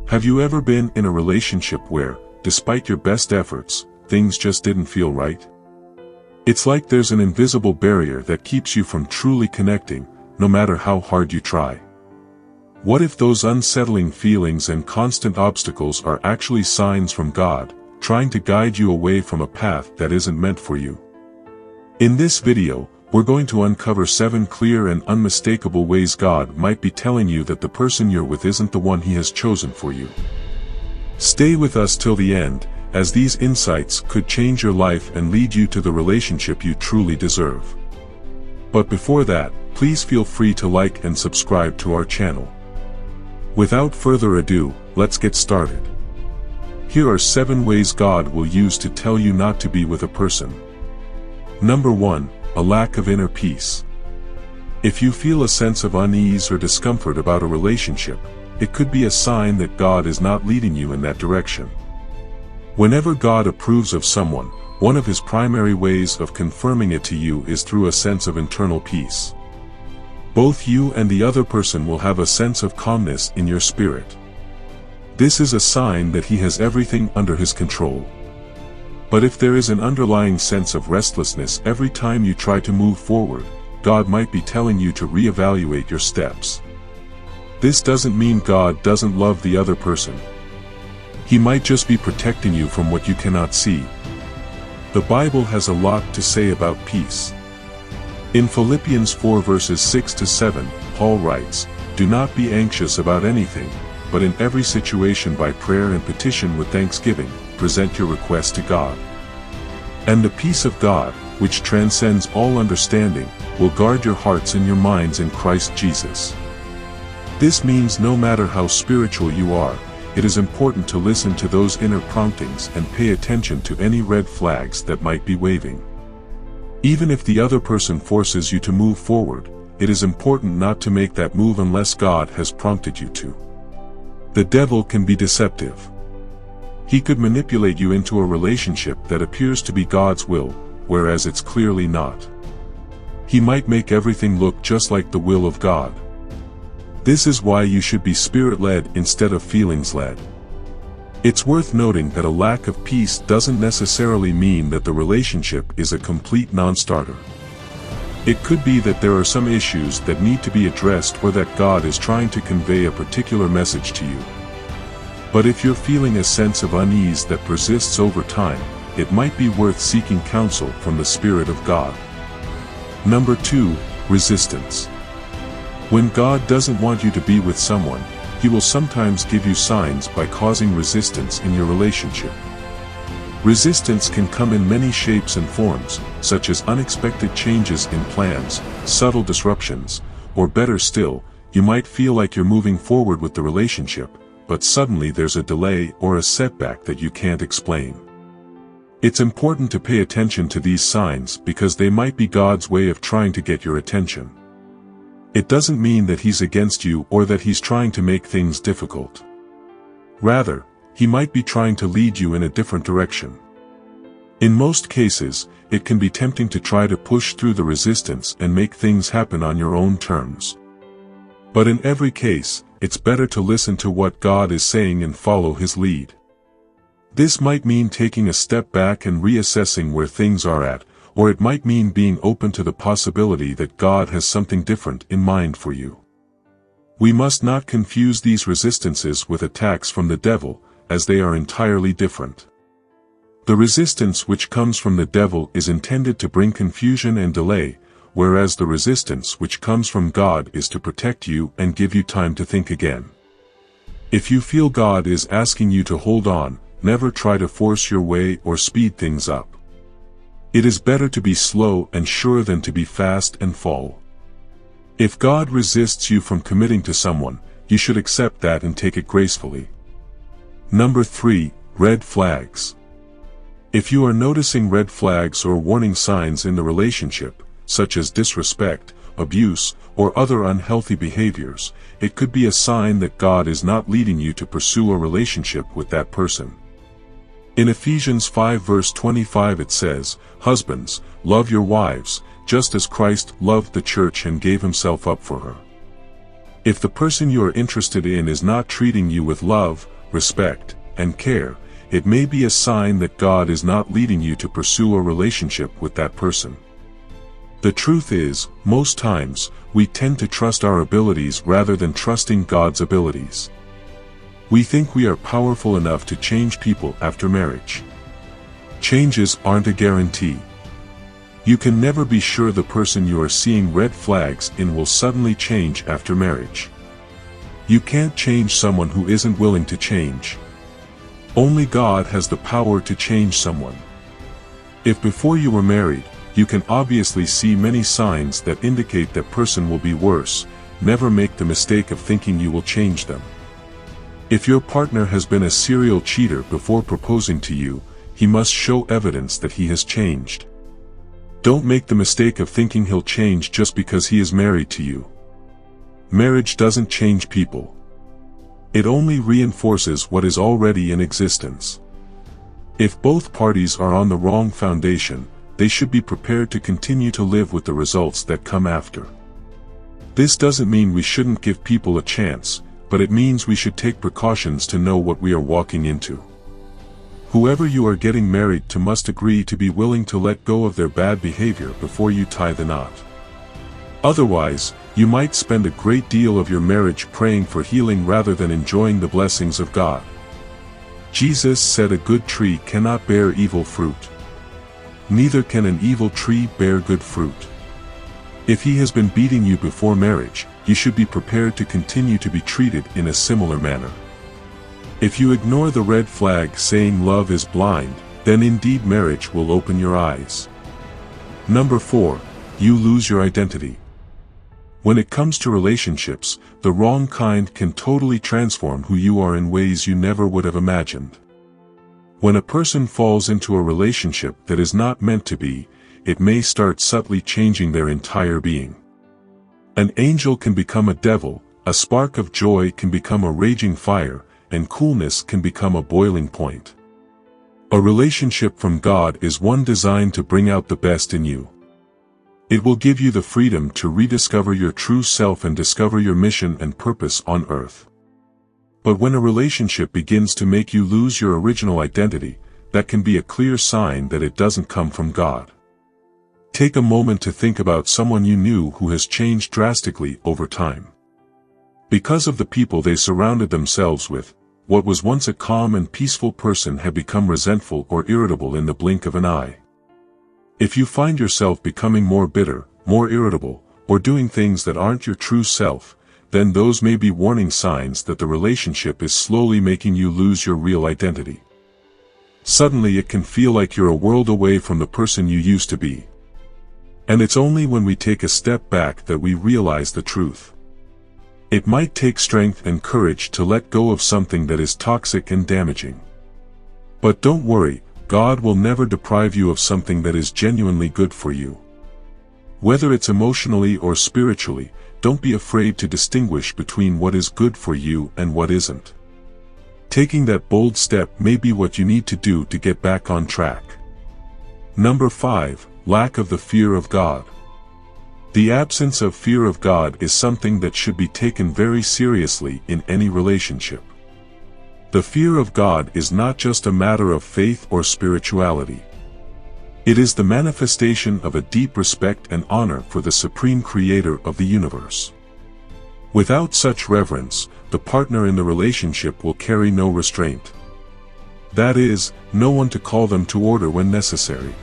Have you ever been in a relationship where, despite your best efforts, things just didn't feel right? It's like there's an invisible barrier that keeps you from truly connecting, no matter how hard you try. What if those unsettling feelings and constant obstacles are actually signs from God, trying to guide you away from a path that isn't meant for you? In this video, we're going to uncover 7 clear and unmistakable ways God might be telling you that the person you're with isn't the one He has chosen for you. Stay with us till the end, as these insights could change your life and lead you to the relationship you truly deserve. But before that, please feel free to like and subscribe to our channel. Without further ado, let's get started. Here are 7 ways God will use to tell you not to be with a person. Number 1. A lack of inner peace. If you feel a sense of unease or discomfort about a relationship, it could be a sign that God is not leading you in that direction. Whenever God approves of someone, one of His primary ways of confirming it to you is through a sense of internal peace. Both you and the other person will have a sense of calmness in your spirit. This is a sign that He has everything under His control. But if there is an underlying sense of restlessness every time you try to move forward, God might be telling you to reevaluate your steps. This doesn't mean God doesn't love the other person. He might just be protecting you from what you cannot see. The Bible has a lot to say about peace. In Philippians 4 verses 6 to 7, Paul writes, "Do not be anxious about anything, but in every situation by prayer and petition with thanksgiving, present your request to God. And the peace of God, which transcends all understanding, will guard your hearts and your minds in Christ Jesus." This means no matter how spiritual you are, it is important to listen to those inner promptings and pay attention to any red flags that might be waving. Even if the other person forces you to move forward, it is important not to make that move unless God has prompted you to. The devil can be deceptive. He could manipulate you into a relationship that appears to be God's will, whereas it's clearly not. He might make everything look just like the will of God. This is why you should be Spirit-led instead of feelings-led. It's worth noting that a lack of peace doesn't necessarily mean that the relationship is a complete non-starter. It could be that there are some issues that need to be addressed or that God is trying to convey a particular message to you. But if you're feeling a sense of unease that persists over time, it might be worth seeking counsel from the Spirit of God. Number 2. Resistance. When God doesn't want you to be with someone, He will sometimes give you signs by causing resistance in your relationship. Resistance can come in many shapes and forms, such as unexpected changes in plans, subtle disruptions, or better still, you might feel like you're moving forward with the relationship, but suddenly there's a delay or a setback that you can't explain. It's important to pay attention to these signs because they might be God's way of trying to get your attention. It doesn't mean that He's against you or that He's trying to make things difficult. Rather, He might be trying to lead you in a different direction. In most cases, it can be tempting to try to push through the resistance and make things happen on your own terms. But in every case, it's better to listen to what God is saying and follow His lead. This might mean taking a step back and reassessing where things are at, or it might mean being open to the possibility that God has something different in mind for you. We must not confuse these resistances with attacks from the devil, as they are entirely different. The resistance which comes from the devil is intended to bring confusion and delay, whereas the resistance which comes from God is to protect you and give you time to think again. If you feel God is asking you to hold on, never try to force your way or speed things up. It is better to be slow and sure than to be fast and fall. If God resists you from committing to someone, you should accept that and take it gracefully. Number 3. Red flags. If you are noticing red flags or warning signs in the relationship, such as disrespect, abuse, or other unhealthy behaviors, it could be a sign that God is not leading you to pursue a relationship with that person. In Ephesians 5 verse 25 it says, "Husbands, love your wives, just as Christ loved the church and gave Himself up for her." If the person you are interested in is not treating you with love, respect, and care, it may be a sign that God is not leading you to pursue a relationship with that person. The truth is, most times, we tend to trust our abilities rather than trusting God's abilities. We think we are powerful enough to change people after marriage. Changes aren't a guarantee. You can never be sure the person you are seeing red flags in will suddenly change after marriage. You can't change someone who isn't willing to change. Only God has the power to change someone. If before you were married, you can obviously see many signs that indicate that person will be worse, never make the mistake of thinking you will change them. If your partner has been a serial cheater before proposing to you, he must show evidence that he has changed. Don't make the mistake of thinking he'll change just because he is married to you. Marriage doesn't change people. It only reinforces what is already in existence. If both parties are on the wrong foundation, they should be prepared to continue to live with the results that come after. This doesn't mean we shouldn't give people a chance, but it means we should take precautions to know what we are walking into. Whoever you are getting married to must agree to be willing to let go of their bad behavior before you tie the knot. Otherwise, you might spend a great deal of your marriage praying for healing rather than enjoying the blessings of God. Jesus said a good tree cannot bear evil fruit. Neither can an evil tree bear good fruit. If he has been beating you before marriage, you should be prepared to continue to be treated in a similar manner. If you ignore the red flag saying love is blind, then indeed marriage will open your eyes. Number 4, you lose your identity. When it comes to relationships, the wrong kind can totally transform who you are in ways you never would have imagined. When a person falls into a relationship that is not meant to be, it may start subtly changing their entire being. An angel can become a devil, a spark of joy can become a raging fire, and coolness can become a boiling point. A relationship from God is one designed to bring out the best in you. It will give you the freedom to rediscover your true self and discover your mission and purpose on earth. But when a relationship begins to make you lose your original identity, that can be a clear sign that it doesn't come from God. Take a moment to think about someone you knew who has changed drastically over time. Because of the people they surrounded themselves with, what was once a calm and peaceful person had become resentful or irritable in the blink of an eye. If you find yourself becoming more bitter, more irritable, or doing things that aren't your true self, then those may be warning signs that the relationship is slowly making you lose your real identity. Suddenly it can feel like you're a world away from the person you used to be. And it's only when we take a step back that we realize the truth. It might take strength and courage to let go of something that is toxic and damaging. But don't worry, God will never deprive you of something that is genuinely good for you. Whether it's emotionally or spiritually, don't be afraid to distinguish between what is good for you and what isn't. Taking that bold step may be what you need to do to get back on track. Number 5, lack of the fear of God. The absence of fear of God is something that should be taken very seriously in any relationship. The fear of God is not just a matter of faith or spirituality. It is the manifestation of a deep respect and honor for the supreme creator of the universe. Without such reverence, the partner in the relationship will carry no restraint. That is, no one to call them to order when necessary.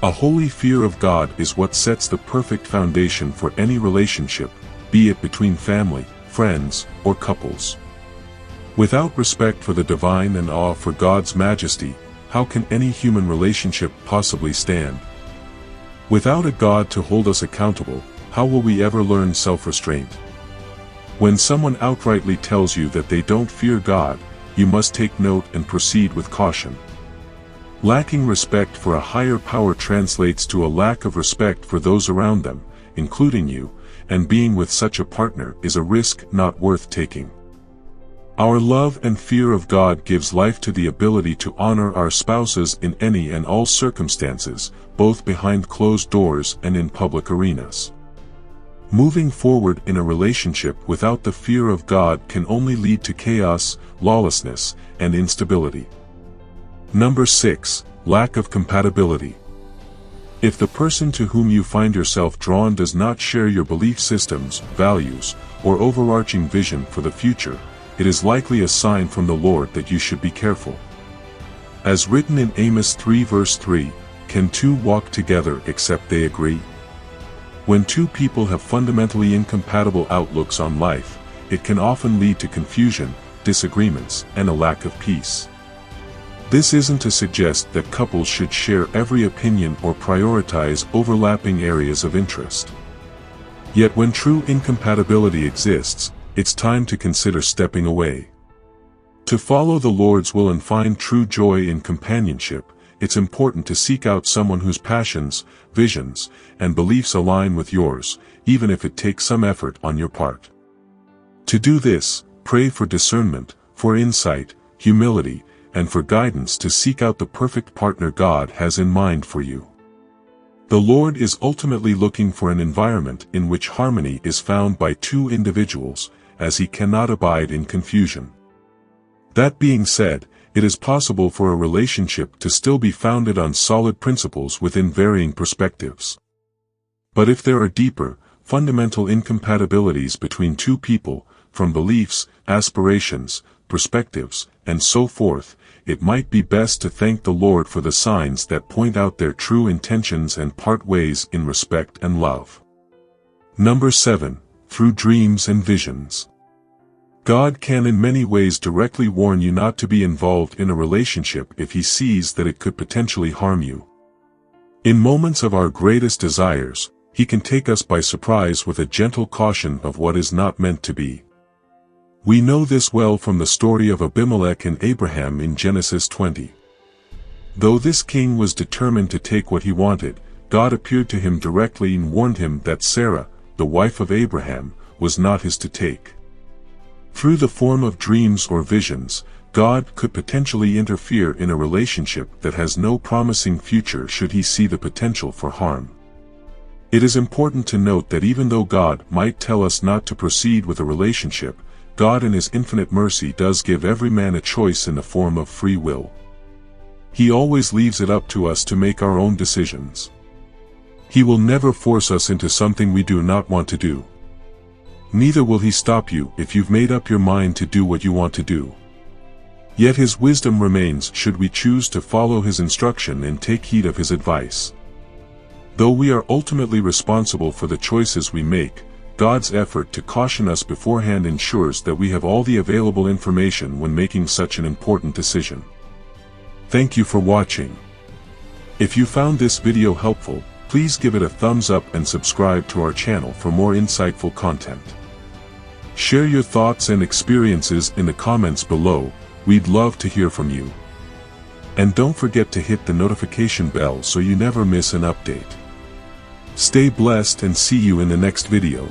A holy fear of God is what sets the perfect foundation for any relationship, be it between family, friends, or couples. Without respect for the divine and awe for God's majesty, how can any human relationship possibly stand? Without a God to hold us accountable, how will we ever learn self-restraint? When someone outrightly tells you that they don't fear God, you must take note and proceed with caution. Lacking respect for a higher power translates to a lack of respect for those around them, including you, and being with such a partner is a risk not worth taking. Our love and fear of God gives life to the ability to honor our spouses in any and all circumstances, both behind closed doors and in public arenas. Moving forward in a relationship without the fear of God can only lead to chaos, lawlessness, and instability. Number 6. Lack of compatibility. If the person to whom you find yourself drawn does not share your belief systems, values, or overarching vision for the future, it is likely a sign from the Lord that you should be careful. As written in Amos 3 verse 3, "Can two walk together except they agree?" When two people have fundamentally incompatible outlooks on life, it can often lead to confusion, disagreements, and a lack of peace. This isn't to suggest that couples should share every opinion or prioritize overlapping areas of interest. Yet when true incompatibility exists, it's time to consider stepping away. To follow the Lord's will and find true joy in companionship, it's important to seek out someone whose passions, visions, and beliefs align with yours, even if it takes some effort on your part. To do this, pray for discernment, for insight, humility, and for guidance to seek out the perfect partner God has in mind for you. The Lord is ultimately looking for an environment in which harmony is found by two individuals, as He cannot abide in confusion. That being said, it is possible for a relationship to still be founded on solid principles within varying perspectives. But if there are deeper, fundamental incompatibilities between two people, from beliefs, aspirations, perspectives, and so forth, it might be best to thank the Lord for the signs that point out their true intentions and part ways in respect and love. Number 7. Through dreams and visions. God can in many ways directly warn you not to be involved in a relationship if He sees that it could potentially harm you. In moments of our greatest desires, He can take us by surprise with a gentle caution of what is not meant to be. We know this well from the story of Abimelech and Abraham in Genesis 20. Though this king was determined to take what he wanted, God appeared to him directly and warned him that Sarah, the wife of Abraham, was not his to take. Through the form of dreams or visions, God could potentially interfere in a relationship that has no promising future should He see the potential for harm. It is important to note that even though God might tell us not to proceed with a relationship, God in His infinite mercy does give every man a choice in the form of free will. He always leaves it up to us to make our own decisions. He will never force us into something we do not want to do. Neither will He stop you if you've made up your mind to do what you want to do. Yet His wisdom remains should we choose to follow His instruction and take heed of His advice. Though we are ultimately responsible for the choices we make, God's effort to caution us beforehand ensures that we have all the available information when making such an important decision. Thank you for watching. If you found this video helpful, please give it a thumbs up and subscribe to our channel for more insightful content. Share your thoughts and experiences in the comments below, we'd love to hear from you. And don't forget to hit the notification bell so you never miss an update. Stay blessed and see you in the next video.